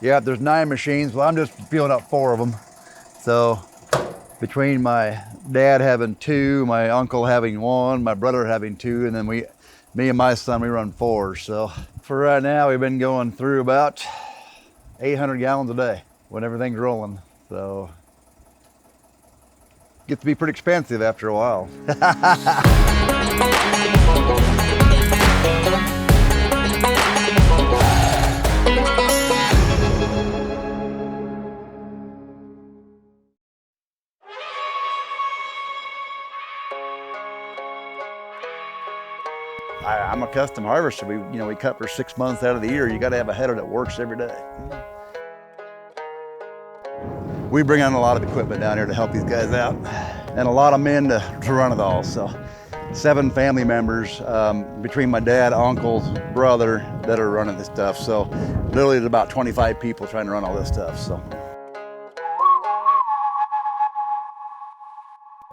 Yeah, there's 9 machines. Well, I'm just filling up 4 of them. So between my dad having 2, my uncle having 1, my brother having 2, and then me and my son, we run 4. So for right now, we've been going through about 800 gallons a day when everything's rolling. So it gets to be pretty expensive after a while. I'm a custom harvester. We cut for 6 months out of the year. You got to have a header that works every day. We bring on a lot of equipment down here to help these guys out, and a lot of men to run it all. So 7 family members between my dad, uncles, brother that are running this stuff. So literally there's about 25 people trying to run all this stuff. So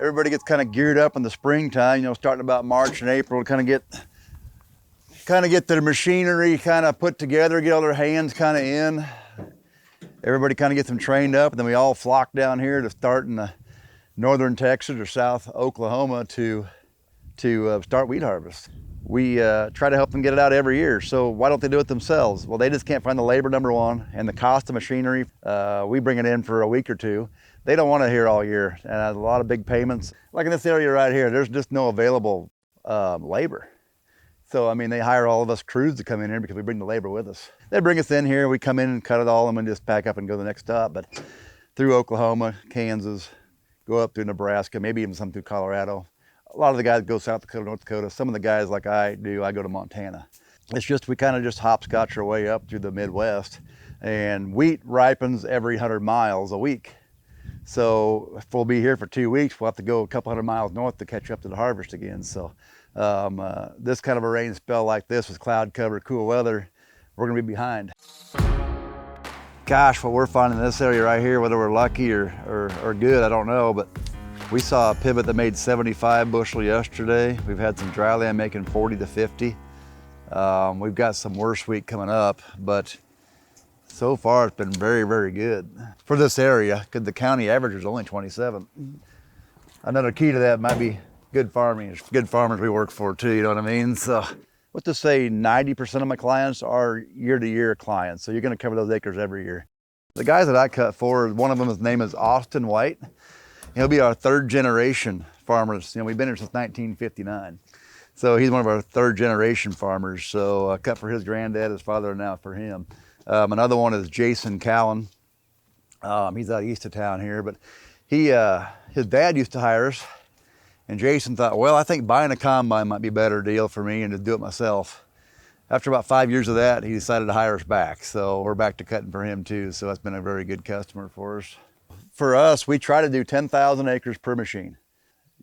everybody gets kind of geared up in the springtime, starting about March and April to kind of get their machinery kind of put together, get all their hands kind of in. Everybody kind of gets them trained up, and then we all flock down here to start in northern Texas or south Oklahoma to start wheat harvest. We try to help them get it out every year. So why don't they do it themselves? Well, they just can't find the labor, number one, and the cost of machinery. We bring it in for a week or 2. They don't want it here all year, and a lot of big payments. Like in this area right here, there's just no available labor. So, I mean, they hire all of us crews to come in here because we bring the labor with us. They bring us in here, we come in and cut it all, and then just pack up and go to the next stop. But through Oklahoma, Kansas, go up through Nebraska, maybe even some through Colorado. A lot of the guys go South Dakota, North Dakota. Some of the guys like I do, I go to Montana. It's just, we kind of just hopscotch our way up through the Midwest. And wheat ripens every 100 miles a week. So if we'll be here for 2 weeks, we'll have to go a couple 100 miles north to catch up to the harvest again. So this kind of a rain spell like this with cloud cover, cool weather, we're gonna be behind. Gosh, what we're finding in this area right here, whether we're lucky or good, I don't know, but we saw a pivot that made 75 bushel yesterday. We've had some dry land making 40 to 50. We've got some worse wheat coming up, but so far it's been very, very good for this area, because the county average is only 27. Another key to that might be good farming. It's good farmers we work for too, you know what I mean? So what to say, 90% of my clients are year-to-year clients. So you're gonna cover those acres every year. The guys that I cut for, one of them, his name is Austin White. He'll be our 3rd generation farmers. We've been here since 1959. So he's one of our 3rd generation farmers. So I cut for his granddad, his father, and now for him. Another one is Jason Cowan. He's out east of town here, but his dad used to hire us. And Jason thought, well, I think buying a combine might be a better deal for me and to do it myself. After about 5 years of that, he decided to hire us back. So we're back to cutting for him too. So that's been a very good customer for us. For us, we try to do 10,000 acres per machine.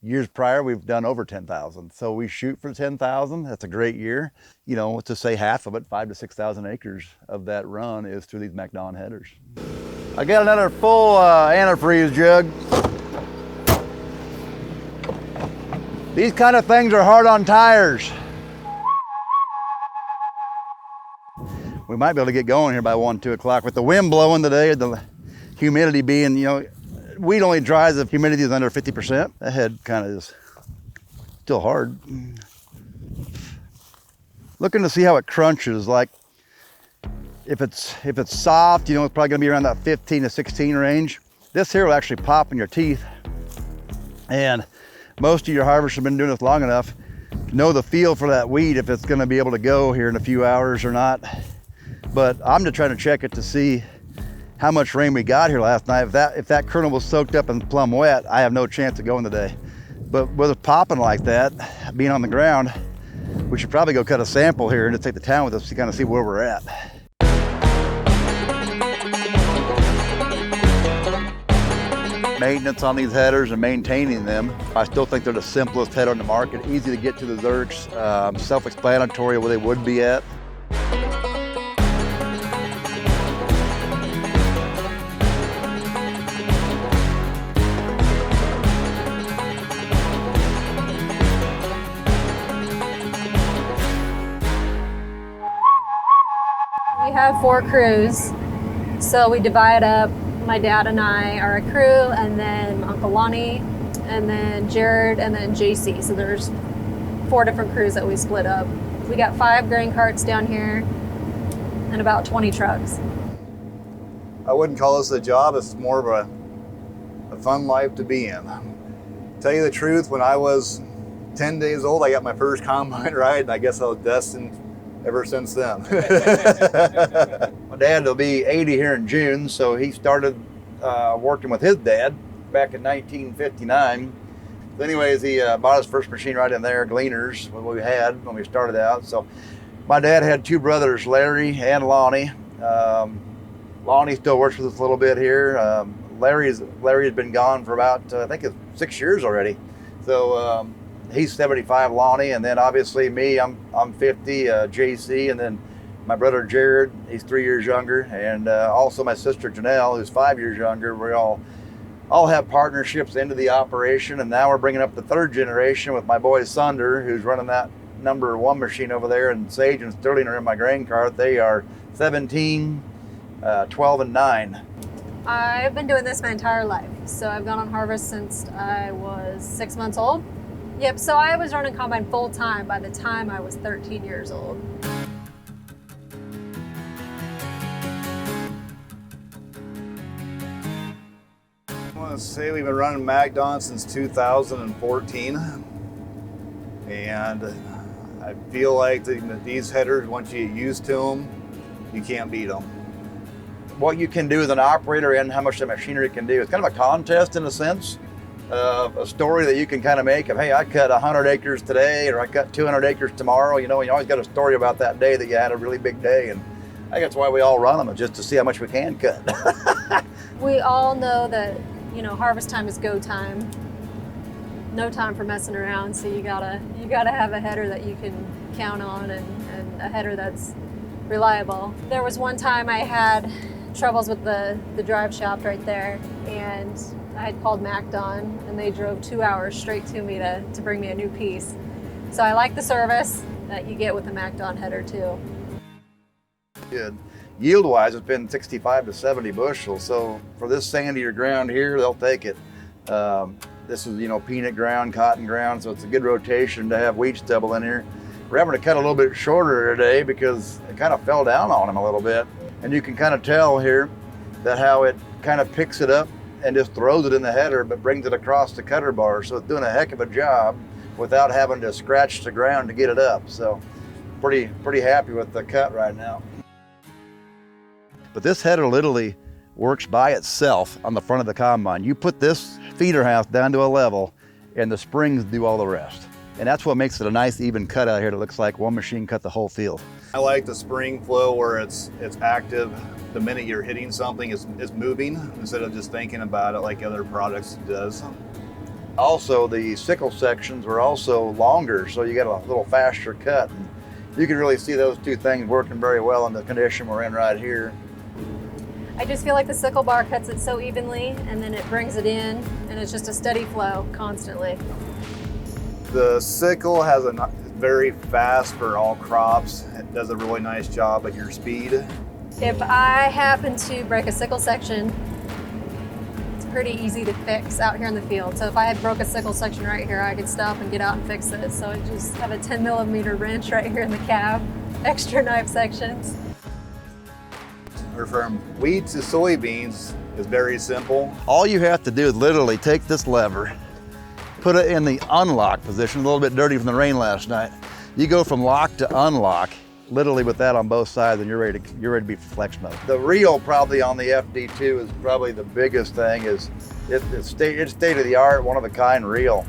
Years prior, we've done over 10,000. So we shoot for 10,000. That's a great year. To say half of it, 5,000 to 6,000 acres of that run is through these MacDon headers. I got another full antifreeze jug. These kind of things are hard on tires. We might be able to get going here by 1, 2 o'clock. With the wind blowing today, the humidity being, wheat only dries if humidity is under 50%. That head kind of is still hard. Looking to see how it crunches. Like if it's soft, it's probably gonna be around that 15 to 16 range. This here will actually pop in your teeth. And most of your harvesters have been doing this long enough to know the feel for that wheat, if it's gonna be able to go here in a few hours or not. But I'm just trying to check it to see how much rain we got here last night. If that kernel was soaked up and plumb wet, I have no chance of going today. But with it popping like that, being on the ground, we should probably go cut a sample here and just take the town with us to kind of see where we're at. Maintenance on these headers and maintaining them, I still think they're the simplest header on the market. Easy to get to the zerks, self-explanatory where they would be at. We have 4 crews. So we divide up, my dad and I are a crew, and then Uncle Lonnie, and then Jared, and then JC. So there's 4 different crews that we split up. We got 5 grain carts down here and about 20 trucks. I wouldn't call this a job, it's more of a fun life to be in. Tell you the truth, when I was 10 days old, I got my first combine ride, and I guess I was destined ever since then. My dad will be 80 here in June, so he started working with his dad back in 1959. So anyways, he bought his first machine right in there, Gleaners, what we had when we started out. So my dad had 2 brothers, Larry and Lonnie. Lonnie still works with us a little bit here. Larry's been gone for about, I think it's 6 years already. So he's 75, Lonnie, and then obviously me, I'm 50, JC, and then my brother Jared, he's 3 years younger, and also my sister Janelle, who's 5 years younger. We all have partnerships into the operation, and now we're bringing up the 3rd generation with my boy Sunder, who's running that number 1 machine over there, and Sage and Sterling are in my grain cart. They are 17, 12, and 9. I've been doing this my entire life. So I've gone on harvest since I was 6 months old. Yep, so I was running combine full time by the time I was 13 years old. I want to say we've been running MacDon since 2014, and I feel like these headers, once you get used to them, you can't beat them. What you can do as an operator and how much the machinery can do. It's kind of a contest in a sense, a story that you can kind of make of, hey, I cut 100 acres today, or I cut 200 acres tomorrow. You know, you always got a story about that day that you had a really big day, and I think that's why we all run them, just to see how much we can cut. We all know that, you know, harvest time is go time. No time for messing around, so you gotta have a header that you can count on, and a header that's reliable. There was one time I had troubles with the drive shaft right there, and I had called MacDon, and they drove 2 hours straight to me to bring me a new piece. So I like the service that you get with the MacDon header too. Good. Yield-wise, it's been 65 to 70 bushels. So for this sandier ground here, they'll take it. This is, you know, peanut ground, cotton ground, so it's a good rotation to have wheat stubble in here. We're having to cut a little bit shorter today because it kind of fell down on them a little bit. And you can kind of tell here that how it kind of picks it up and just throws it in the header, but brings it across the cutter bar. So it's doing a heck of a job without having to scratch the ground to get it up. So pretty happy with the cut right now. But this header literally works by itself on the front of the combine. You put this feeder house down to a level and the springs do all the rest. And that's what makes it a nice even cut out here that looks like one machine cut the whole field. I like the spring flow where it's active. The minute you're hitting something, it's moving instead of just thinking about it like other products does. Also, the sickle sections were also longer, so you got a little faster cut. And you can really see those 2 things working very well in the condition we're in right here. I just feel like the sickle bar cuts it so evenly, and then it brings it in, and it's just a steady flow constantly. The sickle has a very fast for all crops. It does a really nice job at your speed. If I happen to break a sickle section, it's pretty easy to fix out here in the field. So if I had broke a sickle section right here, I could stop and get out and fix it. So I just have a 10mm wrench right here in the cab, extra knife sections. Or from wheat to soybeans is very simple. All you have to do is literally take this lever, put it in the unlock position, a little bit dirty from the rain last night. You go from lock to unlock, literally with that on both sides, and you're ready to be flex mode. The reel probably on the FD2 is probably the biggest thing. It's state of the art, one of a kind reel.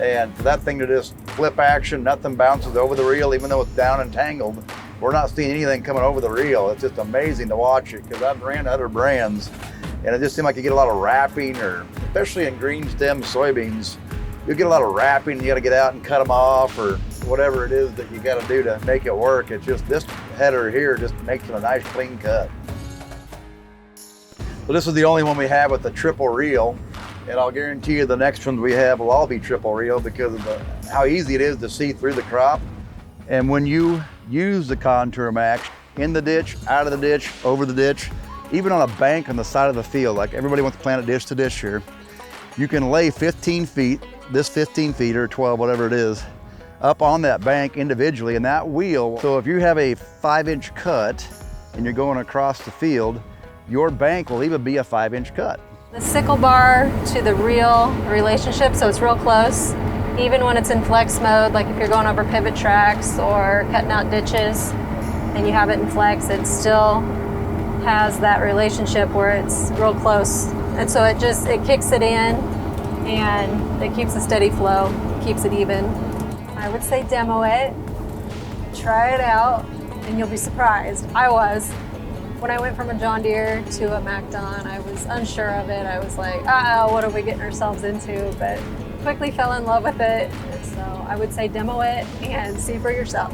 And for that thing to just flip action, nothing bounces over the reel, even though it's down and tangled. We're not seeing anything coming over the reel. It's just amazing to watch it, because I've ran other brands and it just seemed like you get a lot of wrapping, or especially in green stem soybeans, you get a lot of wrapping. You got to get out and cut them off, or whatever it is that you got to do to make it work. It's just this header here just makes it a nice clean cut. So this is the only one we have with the triple reel, and I'll guarantee you the next ones we have will all be triple reel because of how easy it is to see through the crop. And when you use the Contour Max in the ditch, out of the ditch, over the ditch, even on a bank on the side of the field, like everybody wants to plant it dish to dish here, you can lay 15 feet, this 15 feet or 12, whatever it is, up on that bank individually, and that wheel, so if you have a 5-inch cut and you're going across the field, your bank will even be a 5-inch cut. The sickle bar to the reel relationship, so it's real close. Even when it's in flex mode, like if you're going over pivot tracks or cutting out ditches and you have it in flex, it still has that relationship where it's real close. And so it kicks it in and it keeps a steady flow, keeps it even. I would say demo it, try it out, and you'll be surprised. I was. When I went from a John Deere to a MacDon, I was unsure of it. I was like, uh-oh, what are we getting ourselves into? But quickly fell in love with it. So I would say demo it and see for yourself.